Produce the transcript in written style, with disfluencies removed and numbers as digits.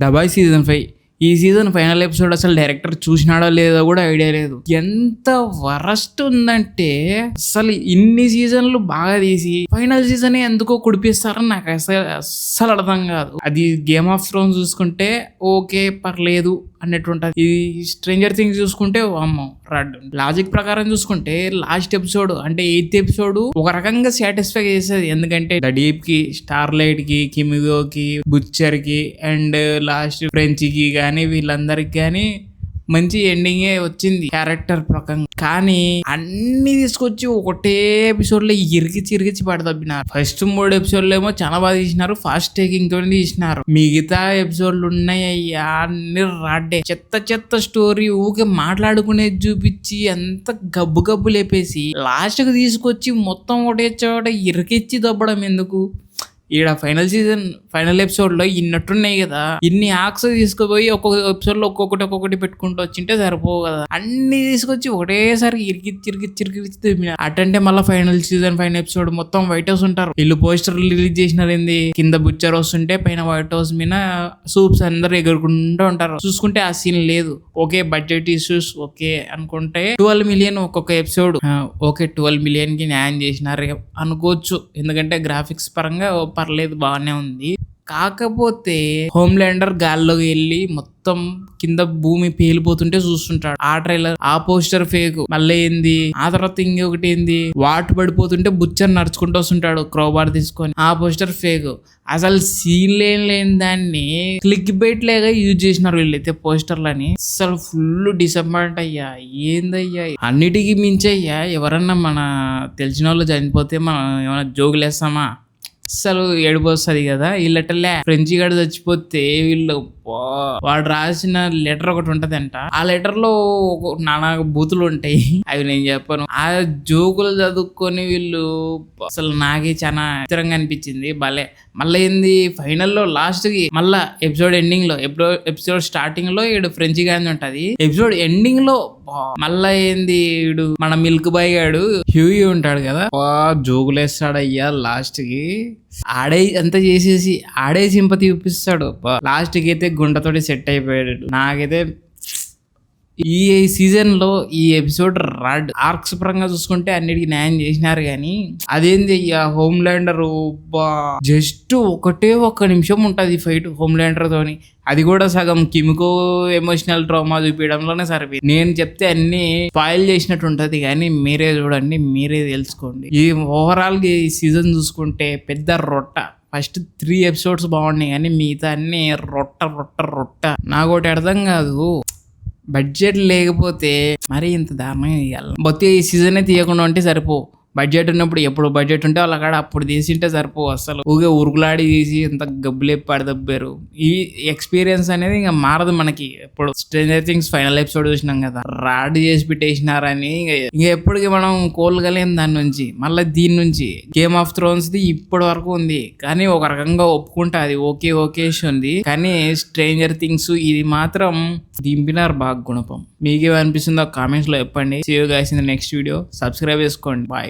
దబాయ్ season 5 ఈ season final episode అసలు director చూసినాడో లేదో కూడా ఐడియా లేదు. ఎంత వరస్ట్ ఉందంటే అసలు ఇన్ని సీజన్లు బాగా తీసి ఫైనల్ సీజన్ ఎందుకో కుడిపిస్తారని నాకు అస్సలు అర్థం కాదు. అది గేమ్ ఆఫ్ థ్రోన్స్ చూసుకుంటే ఓకే పర్లేదు అన్నట్టు ఉంటుంది. ఈ స్ట్రేంజర్ థింగ్స్ చూసుకుంటే అమ్మో రాడ్. లాజిక్ ప్రకారం చూసుకుంటే లాస్ట్ ఎపిసోడ్ అంటే 8th ఎపిసోడ్ ఒక రకంగా సాటిస్ఫై చేసేది. ఎందుకంటే ద డీప్ కి, స్టార్లైట్ కి, కిమిగోకి, బుచ్చర్ కి అండ్ లాస్ట్ ఫ్రెంచ్ కి కానీ వీళ్ళందరికి కానీ మంచి ఎండింగే వచ్చింది క్యారెక్టర్ ప్రకారం. కానీ అన్ని తీసుకొచ్చి ఒకటే ఎపిసోడ్ లో ఇరికిచి పడదబ్బినారు. ఫస్ట్ 3 ఎపిసోడ్లు ఏమో చాలా బాగా తీసినారు, ఫాస్ట్ టేకింగ్ తో తీసినారు. మిగతా ఎపిసోడ్లు ఉన్నాయ్యా అన్ని రాడ్డే, చెత్త స్టోరీ ఊకే మాట్లాడుకునేది చూపించి అంత గబ్బు లేపేసి లాస్ట్ కి తీసుకొచ్చి మొత్తం ఒకటే చోట ఇరికిచ్చి దబ్బడం ఎందుకు? ఈడ ఫైనల్ ఎపిసోడ్ లో ఇన్నట్టున్నాయి కదా, ఇన్ని ఆక్స్ తీసుకుపోయి ఒక్కొక్క ఎపిసోడ్ లో ఒక్కొక్కటి పెట్టుకుంటూ వచ్చింటే సరిపోవు కదా. అన్ని తీసుకొచ్చి ఒకటేసారి ఇరికిచ్చి అటంటే మళ్ళీ ఫైనల్ ఎపిసోడ్ మొత్తం వైట్ హౌస్ ఉంటారు. వీళ్ళు పోస్టర్ రిలీజ్ చేసినారు ఏంది, కింద బుచ్చర్ వస్తుంటే పైన వైట్ హౌస్ మీద సూప్స్ అందరు ఎగురుకుంటూ ఉంటారు. చూసుకుంటే ఆ సీన్ లేదు. ఓకే బడ్జెట్ ఇష్యూస్ ఓకే అనుకుంటే 12 మిలియన్ ఒక్కొక్క ఎపిసోడ్, ఓకే 12 మిలియన్ కి న్యాయం చేసినారు అనుకోవచ్చు. ఎందుకంటే గ్రాఫిక్స్ పరంగా పర్లేదు బాగానే ఉంది. కాకపోతే హోమ్లాండర్ గాల్లోకి వెళ్ళి మొత్తం కింద భూమి పేలిపోతుంటే చూస్తుంటాడు. ఆ ట్రైలర్, ఆ పోస్టర్ ఫేక్. మళ్ళీ ఏంది ఆ తర్వాత ఇంకొకటి ఏంది, వాటర్ పడిపోతుంటే బుచ్చర్ నడుచుకుంటూ వస్తుంటాడు క్రోబార్ తీసుకొని, ఆ పోస్టర్ ఫేక్. అసలు సీన్ లేని దాన్ని క్లిక్ బైట్ లేగా యూజ్ చేసినారు వీళ్ళైతే పోస్టర్లని. అసలు ఫుల్ డిసప్పాయింట్ అయ్యా. ఏందయ్యా అన్నిటికీ మించయ్యా, ఎవరన్నా మన తెలిసిన వాళ్ళు చనిపోతే మనం ఏమైనా జోకులేస్తామా? అసలు ఏడుపు వస్తుంది కదా. ఈ లెటర్లే ఫ్రెంచ్ గాడు చచ్చిపోతే వీళ్ళు వాడు రాసిన లెటర్ ఒకటి ఉంటదంట. ఆ లెటర్ లో నానా బూతులు ఉంటాయి, అవి నేను చెప్పను. ఆ జోకులు చదువుకొని వీళ్ళు అసలు నాకే చాలా చిత్రంగా అనిపించింది. భలే. మళ్ళీ ఏంది ఫైనల్లో లాస్ట్ కి మళ్ళా ఎపిసోడ్ ఎండింగ్ లో, ఎపిసోడ్ స్టార్టింగ్ లో ఈడు ఫ్రెంచ్ గాని ఉంటది, ఎపిసోడ్ ఎండింగ్ లో మళ్ళా ఏంది ఈడు మన మిల్క్ బాయ్ గాడు హ్యూయి ఉంటాడు కదా, జోకులేస్తాడయ్యా లాస్ట్ కి. ఆడే అంతా చేసేసి ఆడే సింపతి చూపిస్తాడు. లాస్ట్ కి అయితే గుండెతోటి సెట్ అయిపోయాడు. నాకైతే ఈ సీజన్ లో ఈ ఎపిసోడ్ రాడ్. ఆర్క్స్ పరంగా చూసుకుంటే అన్నిటికీ న్యాయం చేసినారు. కానీ అదేంది హోమ్లాండర్ జస్ట్ ఒక్క నిమిషం ఉంటది ఫైట్ హోమ్లాండర్ తోని, అది కూడా సగం కిమికో ఎమోషనల్ ట్రామా చూపించడంలోనే సరిపోయింది. నేను చెప్తే అన్ని స్పాయిల్ చేసినట్టు ఉంటది, కానీ మీరే చూడండి, మీరే తెలుసుకోండి. ఈ ఓవరాల్ గా ఈ సీజన్ చూసుకుంటే పెద్ద రొట్ట. ఫస్ట్ 3 ఎపిసోడ్స్ బాగున్నాయి, కానీ మిగతా అన్ని రొట్ట. నాకోటి అర్థం కాదు, బడ్జెట్ లేకపోతే మరీ ఇంత దారుణంగా తీయాలి. బొత్తి ఈ సీజనే తీయకుండా ఉంటే సరిపో. బడ్జెట్ ఉన్నప్పుడు ఎప్పుడు బడ్జెట్ ఉంటే వాళ్ళ కాడ అప్పుడు తీసింటే సరిపో. అసలు ఊగే ఉరుకులాడి తీసి ఎంత గబ్బులేపి పడదబ్బారు. ఈ ఎక్స్పీరియన్స్ అనేది ఇంకా మారదు మనకి. ఇప్పుడు స్ట్రేంజర్ థింగ్స్ ఫైనల్ ఎపిసోడ్ చూసినాం కదా, రాడ్ చేసి పెట్టేసినారని ఇంకా ఎప్పటికీ మనం కోలుగలేం దాని నుంచి. మళ్ళీ దీని నుంచి గేమ్ ఆఫ్ థ్రోన్స్ ది ఇప్పటి వరకు ఉంది, కానీ ఒక రకంగా ఒప్పుకుంటా అది ఓకే ఉంది. కానీ స్ట్రేంజర్ థింగ్స్ ఇది మాత్రం దింపినారు బాగా గుణపం. మీకేమనిపిస్తుందో కామెంట్స్ లో చెప్పండి. See you guys in the next video. Subscribe చేసుకోండి. బాయ్.